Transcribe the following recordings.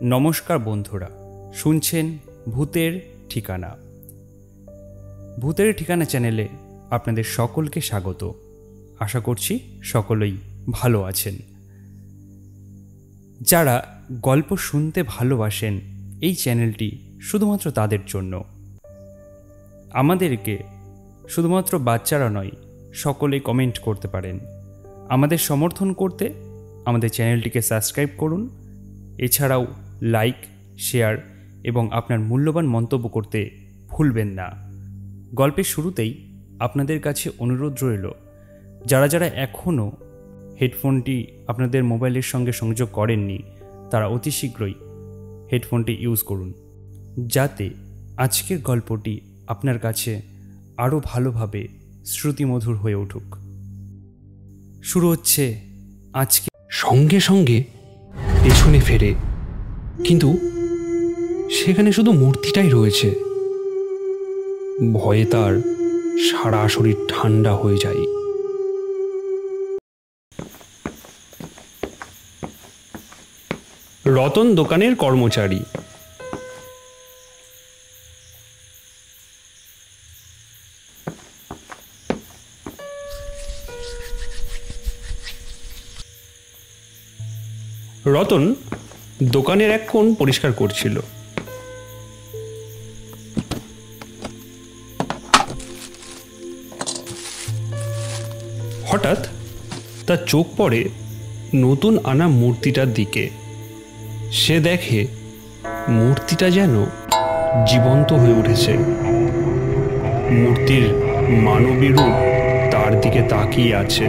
নমস্কার বন্ধুরা, শুনছেন ভূতের ঠিকানা। ভূতের ঠিকানা চ্যানেলে আপনাদের সকলকে স্বাগত। আশা করছি সকলেই ভালো আছেন। যারা গল্প শুনতে ভালোবাসেন, এই চ্যানেলটি শুধুমাত্র তাদের জন্য। আমাদেরকে শুধুমাত্র বাচ্চারা নয়, সকলেই কমেন্ট করতে পারেন। আমাদের সমর্থন করতে আমাদের চ্যানেলটিকে সাবস্ক্রাইব করুন। এছাড়াও লাইক, শেয়ার এবং আপনার মূল্যবান মন্তব্য করতে ভুলবেন না। গল্পের শুরুতেই আপনাদের কাছে অনুরোধ রইল, যারা যারা এখনও হেডফোনটি আপনাদের মোবাইলের সঙ্গে সংযোগ করেননি, তারা অতি শীঘ্রই হেডফোনটি ইউজ করুন, যাতে আজকের গল্পটি আপনার কাছে আরও ভালোভাবে শ্রুতিমধুর হয়ে উঠুক। শুরু হচ্ছে আজকে। সঙ্গে সঙ্গে পেছনে ফেরে, কিন্তু সেখানে শুধু মূর্তিটাই রয়েছে। ভয়ে তার সারা শরীর ঠান্ডা হয়ে যায়। রতন দোকানের কর্মচারী। রতন দোকানের এক কোণ পরিষ্কার করছিল। হঠাৎ তার চোখ পড়ে নতুন আনা মূর্তিটার দিকে। সে দেখে মূর্তিটা যেন জীবন্ত হয়ে উঠেছে। মূর্তির মানবী রূপ তার দিকে তাকিয়ে আছে।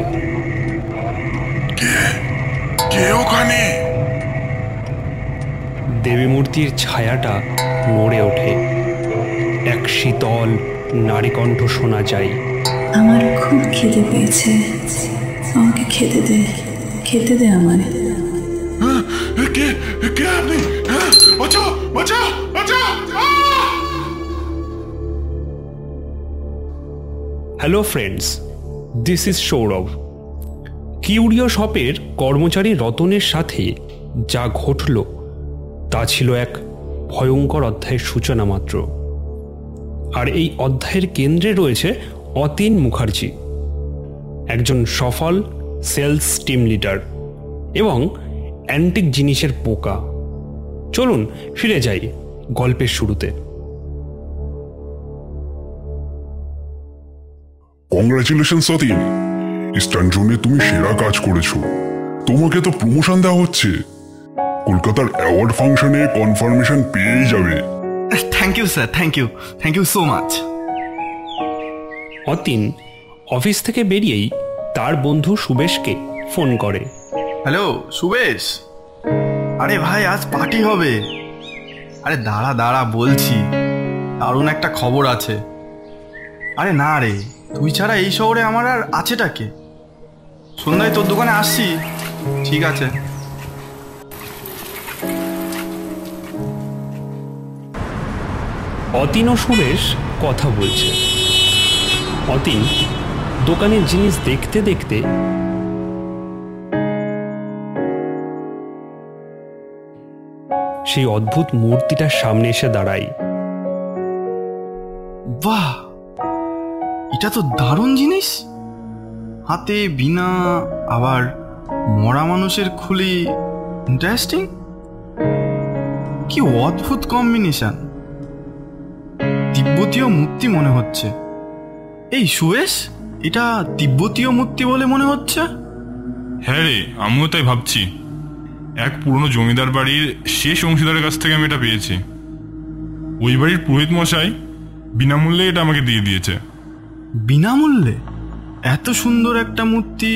কে ওখানে? দেবী মূর্তির ছায়াটা নড়ে ওঠে। এক শীতল নারী কণ্ঠ শোনা যায়। আমার খুব খিদে পেয়েছে, আমাকে খেতে দে, খেতে দে আমায়। কে আপনি? বাঁচাও, বাঁচাও, বাঁচাও! Hello friends, this is Sourav. Curio শপের কর্মচারী রতনের সাথে যা ঘটল তা ছিল এক ভয়ঙ্কর অধ্যায়ের সূচনা মাত্র। আর এই অধ্যায়ের কেন্দ্রে রয়েছে অতীন মুখার্জি, একজন সফল সেলস টিম লিডার এবং অ্যান্টিক জিনিসের পোকা। চলুন ফিরে যাই গল্পের শুরুতে। কংগ্রাচুলেশন অতীন, ইস্টার্ন জোনে তুমি সেরা কাজ করেছো। তোমাকে তো প্রমোশন দেওয়া হচ্ছে। কলকাতার অ্যাওয়ার্ড ফাংশনে কনফার্মেশন পেয়েই যাবে। Thank you sir, thank you so much. Atin office থেকে বেরিয়েই তার বন্ধু সুবেশকে ফোন করে। হ্যালো সুবেশ, আরে ভাই আজ পার্টি হবে। আরে দাঁড়া দাঁড়া বলছি, দারুণ একটা খবর আছে। আরে না রে, তুই ছাড়া এই শহরে আমার আর আছেটা কে? সন্ধ্যায় তোর দোকানে আসছি। ঠিক আছে। অতীন ও সুবেশ কথা বলছে। অতীন দোকানের জিনিস দেখতে দেখতে সেই অদ্ভুত মূর্তিটার সামনে এসে দাঁড়ায়। বাহ, এটা তো দারুণ জিনিস। হাতে বিনা, আবার মরা মানুষের খুলি। ইন্টারেস্টিং। কি অদ্ভুত কম্বিনেশন। তিব্বতীয় মূর্তি মনে হচ্ছে। এই সুয়েশ, এটা তিব্বতীয় মূর্তি বলে মনে হচ্ছে। হ্যাঁ রে, আমিও তাই ভাবছি। এক পুরনো জমিদার বাড়ির শেষ অংশীদারের কাছ থেকে আমি এটা পেয়েছি। ওই বাড়ির পুরোহিত মশাই বিনামূল্যে এটা আমাকে দিয়ে দিয়েছে। বিনামূল্যে? এত সুন্দর একটা মূর্তি।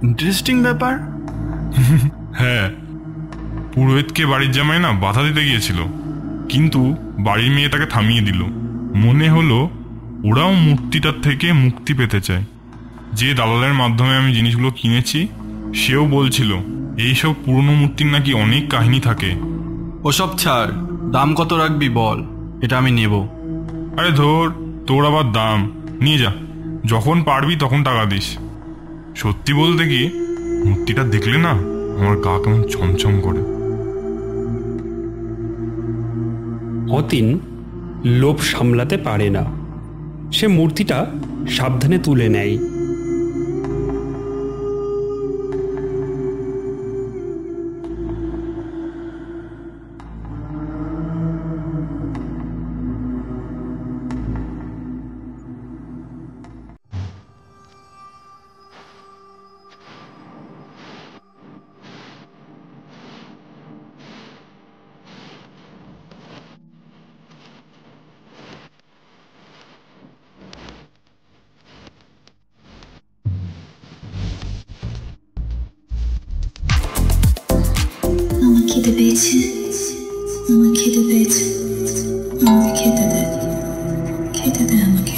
ইন্টারেস্টিং ব্যাপার। হ্যাঁ, পুরোহিতকে বাড়ির জামাই না বাধা দিতে গিয়েছিল, কিন্তু বাড়ির মেয়ে তাকে থামিয়ে দিল। মনে হলো ওরাও মূর্তিটার থেকে মুক্তি পেতে চায়। যে দালালের মাধ্যমে আমি জিনিসগুলো কিনেছি, সেও বলছিল এইসব পুরনো মূর্তির নাকি অনেক কাহিনী থাকে। ওসব ছাড়, দাম কত রাখবি বল, এটা আমি নেব। আরে ধর, তোর আবার দাম? নিয়ে যা, যখন পারবি তখন টাকা দিস। সত্যি বলতে কি, মূর্তিটা দেখলে না আমার গা কেমন ছমছম করে। অতীন লোভ সামলাতে পারে না, সে মূর্তিটা সাবধানে তুলে নেয়। আমার খিদে পেয়েছে, আমার খিদে পেয়েছে, আমাকে খেতে দে, খেতে দে আমাকে।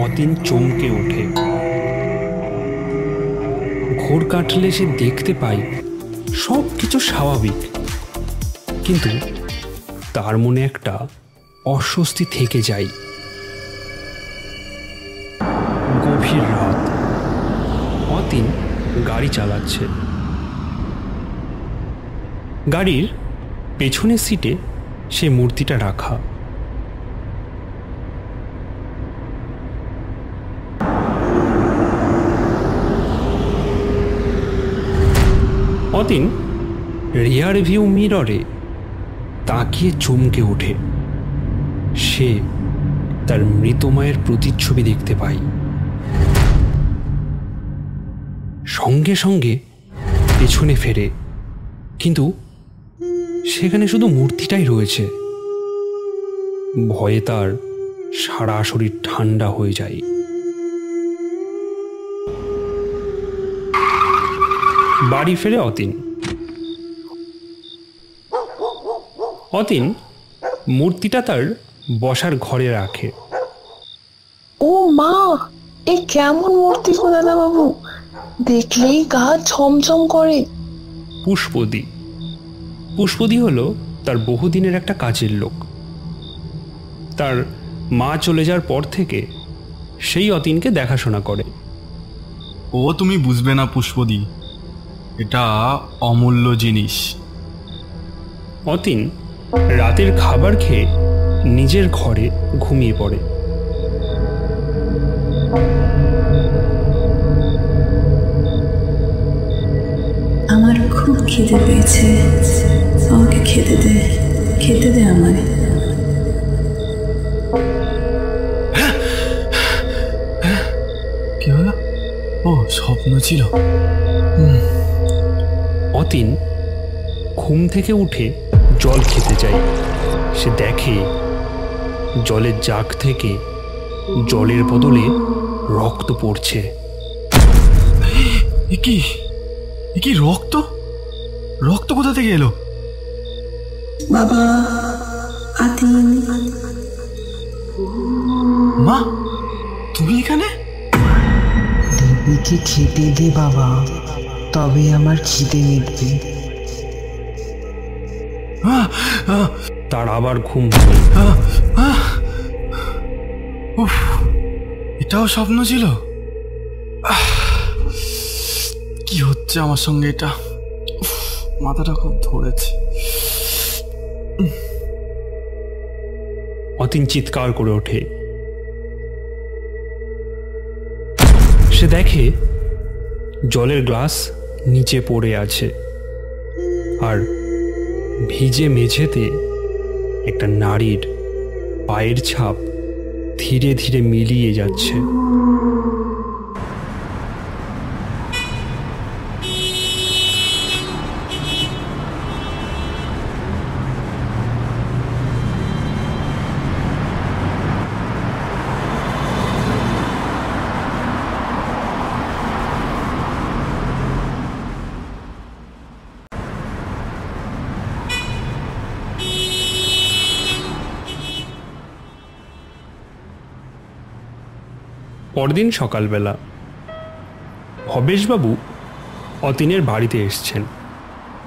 অতীন চমকে ওঠে। ঘোর কাটলে সে দেখতে পায় সব কিছু স্বাভাবিক, কিন্তু তার মনে একটা অস্বস্তি থেকে যায়। গভীর রাত, অতীন গাড়ি চালাচ্ছে। গাড়ির পেছনের সিটে সে মূর্তিটা রাখা। অতীন রিয়ার ভিউ মিররে তাকিয়ে চমকে ওঠে। সে তার মৃত মায়ের প্রতিচ্ছবি দেখতে পায়। সঙ্গে সঙ্গে পেছনে ফেরে, কিন্তু সেখানে শুধু মূর্তিটাই রয়েছে। ভয়ে তার সারা শরীর ঠান্ডা হয়ে যায়। বাড়ি ফেরে অতীন। অতীন মূর্তিটা তার বসার ঘরে রাখে। ও মা, এ কেমন মূর্তি গো দাদা বাবু, দেখলেই গা ছমছম করে। পুষ্পদি। পুষ্পদি হলো তার বহুদিনের একটা কাজের লোক। তার মা চলে যাওয়ার পর থেকে সেই অতীনকে দেখাশোনা করে। ও তুমি বুঝবে না পুষ্পদি, এটা অমূল্য জিনিস। অতীন রাতের খাবার খেয়ে নিজের ঘরে ঘুমিয়ে পড়ে। আমার খুব খিদে পেয়েছে, আমাকে খেতে দে, খেতে দে আমায়। কি হলো? ও স্বপ্ন ছিল। অতীন ঘুম থেকে উঠে জল খেতে যায়। সে দেখে জলের জাগ থেকে জলের বদলে রক্ত পড়ছে। এ কি রক্ত? রক্ত কোথা থেকে এলো? বাবা, আতিন। মা, তুমি এখানে? দেবীকে খেতে দে বাবা, তবে আমার খিদে মিটবে। তার আবার ঘুম ভাঙে। উফ, এটাও স্বপ্ন ছিল? কি হচ্ছে আমার সঙ্গে এটা? মাথাটা খুব ধরেছে। অতীন চিৎকার করে ওঠে। সে দেখে জলের গ্লাস নিচে পড়ে আছে, আর ভিজে মেঝেতে একটা নারীর পায়ের ছাপ ধীরে ধীরে মিলিয়ে যাচ্ছে। পরদিন সকালবেলা ভবেশবাবু অতীনের বাড়িতে এসছেন।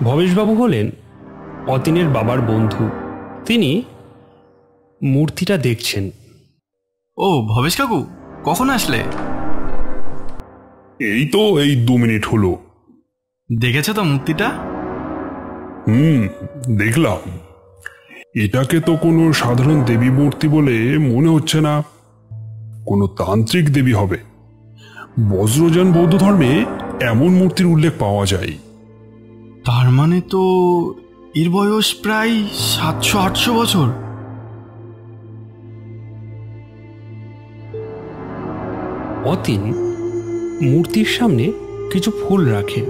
ভবেশবাবু হলেন অতীনের বাবার বন্ধু। তিনি মূর্তিটা দেখছেন। ও ভবেশ কাকু, কখন আসলে? এই তো এই 2 মিনিট হলো। দেখেছো তো মূর্তিটা? দেখলাম। এটাকে তো কোনো সাধারণ দেবী মূর্তি বলে মনে হচ্ছে না, কোনো তান্ত্রিক দেবী হবে। বজ্রযান বৌদ্ধ ধর্মে এমন মূর্তির উল্লেখ পাওয়া যায়। তার মানে তো এর বয়স প্রায় 700-800 বছর। অতীন মূর্তির সামনে কিছু ফুল রাখে।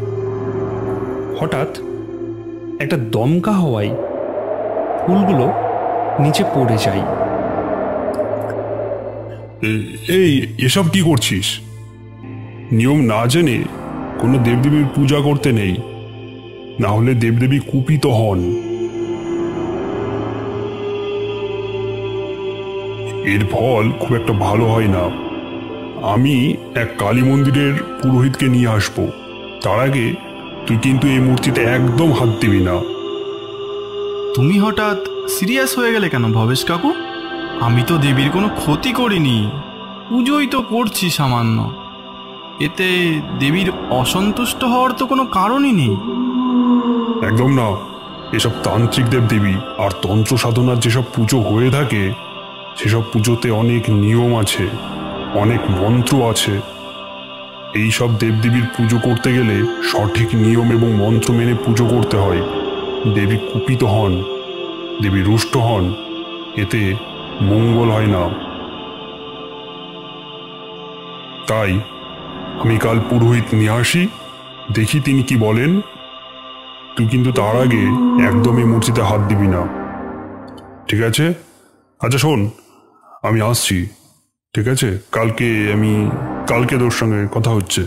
হঠাৎ একটা দমকা হওয়ায় ফুলগুলো নিচে পড়ে যায়। এই এসব কি করছিস? নিয়ম না জেনে কোনো দেবদেবীর পূজা করতে নেই, না হলে দেবদেবী কুপিত হন। এর ফল খুব একটা ভালো হয় না। আমি এক কালী মন্দিরের পুরোহিতকে নিয়ে আসবো। তার আগে তুই কিন্তু এই মূর্তিতে একদম হাত দিবি না। তুমি হঠাৎ সিরিয়াস হয়ে গেলে কেন ভবেশ কাকু? আমি তো দেবীর কোনো ক্ষতি করিনি, পুজোই তো করছি সামান্য। এতে দেবীর অসন্তুষ্ট হওয়ার তো কোনো কারণই নেই। একদম না। এসব তান্ত্রিক দেবদেবী আর তন্ত্র সাধনার যেসব পুজো হয়ে থাকে, সেসব পুজোতে অনেক নিয়ম আছে, অনেক মন্ত্র আছে। এই সব দেবদেবীর পুজো করতে গেলে সঠিক নিয়ম এবং মন্ত্র মেনে পুজো করতে হয়। দেবী কুপিত হন, দেবী রুষ্ট হন, এতে মঙ্গল হয় না। তাই আমি কাল পুরোহিত নিয়ে আসি, দেখি তিনি কি বলেন। তুই কিন্তু তার আগে একদমই মূর্তিতে হাত দিবি না, ঠিক আছে? আচ্ছা শোন, আমি আসছি, ঠিক আছে? কালকে তোর সঙ্গে কথা হচ্ছে।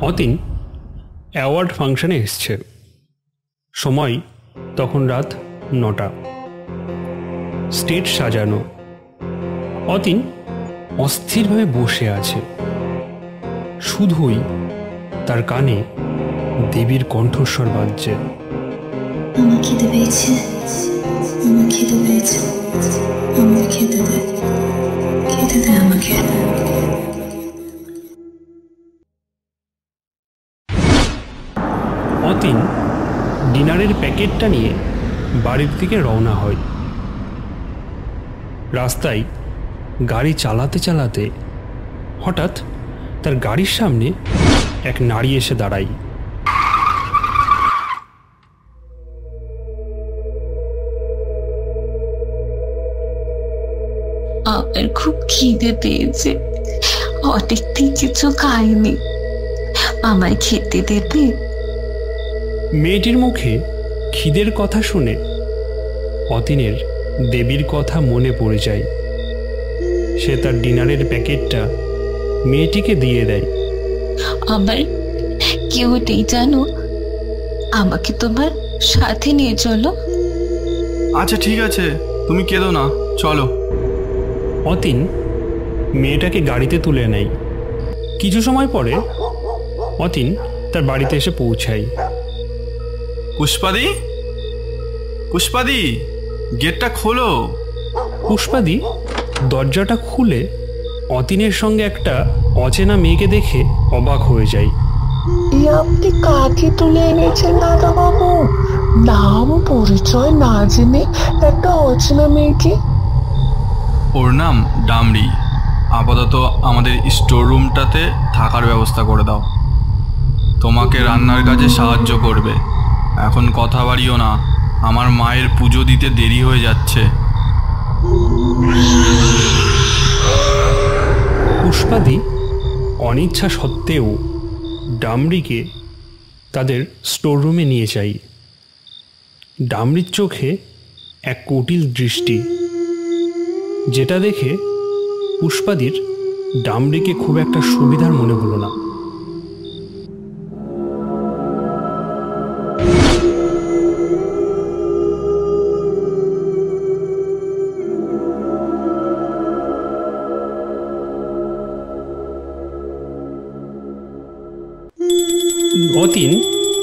অতীন অ্যাওয়ার্ড ফাংশনে এসছে। সময় তখন রাত 9টা। স্টেজ সাজানো। অতীন অস্থিরভাবে বসে আছে। শুধুই তার কানে দেবীর কণ্ঠস্বর বাজছে। আমার খেতে পেয়েছে, আমার খেতে পেয়েছে, আমার খেতে দে, খেতে দে আমাকে। অতীন ডিনারের প্যাকেটটা নিয়ে বাড়ির দিকে রওনা হয়। রাস্তায় গাড়ি চালাতে চালাতে হঠাৎ তার গাড়ির সামনে এক নারী এসে দাঁড়ায়। আমার খুব খিদে পেয়েছে, অনেকদিন কিছু খাইনি, আমায় খেতে দেবে? মেয়েটির মুখে খিদের কথা শুনে অতীনের দেবীর কথা মনে পড়ে যায়। সে তার ডিনারের প্যাকেটটা মেয়েটিকে দিয়ে দেয়। আমার কেউ নেই জানো, আমাকে তোমার সাথে নিয়ে চলো। আচ্ছা ঠিক আছে, তুমি কেঁদো না, চলো। অতীন মেয়েটাকে গাড়িতে তুলে নেয়। কিছু সময় পরে অতীন তার বাড়িতে এসে পৌঁছায়। পুষ্পাদি, পুষ্পাদি, গেটটা খোলো। পুষ্পাদি দরজাটা খুলে অতীনের সঙ্গে একটা অচেনা মেয়েকে দেখে অবাক হয়ে যায়। আপনি কাকে তুলে এনেছেন দাদা বাবু? নাম পরিচয় না জেনে একটা অচেনা মেয়েকে? ওর নাম ডামরি। আপাতত আমাদের স্টোর রুমটাতে থাকার ব্যবস্থা করে দাও। তোমাকে রান্নার কাজে সাহায্য করবে। এখন কথা বাড়িও না, আমার মায়ের পুজো দিতে দেরি হয়ে যাচ্ছে। পুষ্পাদি অনিচ্ছা সত্ত্বেও ডামরিকে তাদের স্টোররুমে নিয়ে যায়। ডামরির চোখে এক কুটিল দৃষ্টি, যেটা দেখে পুষ্পাদির ডামরিকে খুব একটা সুবিধার মনে হলো না। অতীন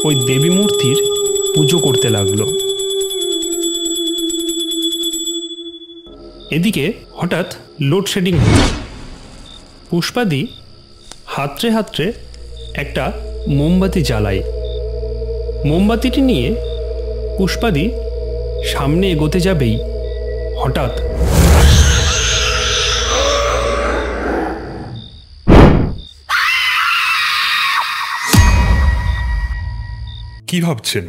ওই দেবী মূর্তির পুজো করতে লাগলো। এদিকে হঠাৎ লোডশেডিং হল। পুষ্পাদি হাতড়ে হাতড়ে একটা মোমবাতি জ্বালায়। মোমবাতিটি নিয়ে পুষ্পাদি সামনে এগোতে যাবেই হঠাৎ কি ভাবছেন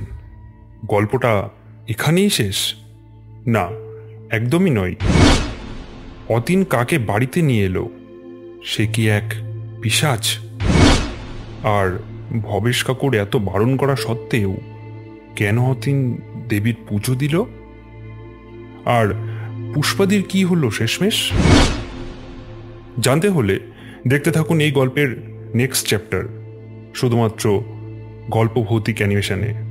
গল্পটা এখানেই শেষ? না, একদমই নয়। অতীন কাকে বাড়িতে নিয়ে এলো? সে কি এক পিশাচ? আর ভবেশ কাকুর এত বারণ করা সত্ত্বেও কেন অতীন দেবীর পুজো দিল? আর পুষ্পাদির কি হলো শেষমেশ? জানতে হলে দেখতে থাকুন এই গল্পের নেক্সট চ্যাপ্টার, শুধুমাত্র গল্প ভৌতিক অ্যানিমেশনে।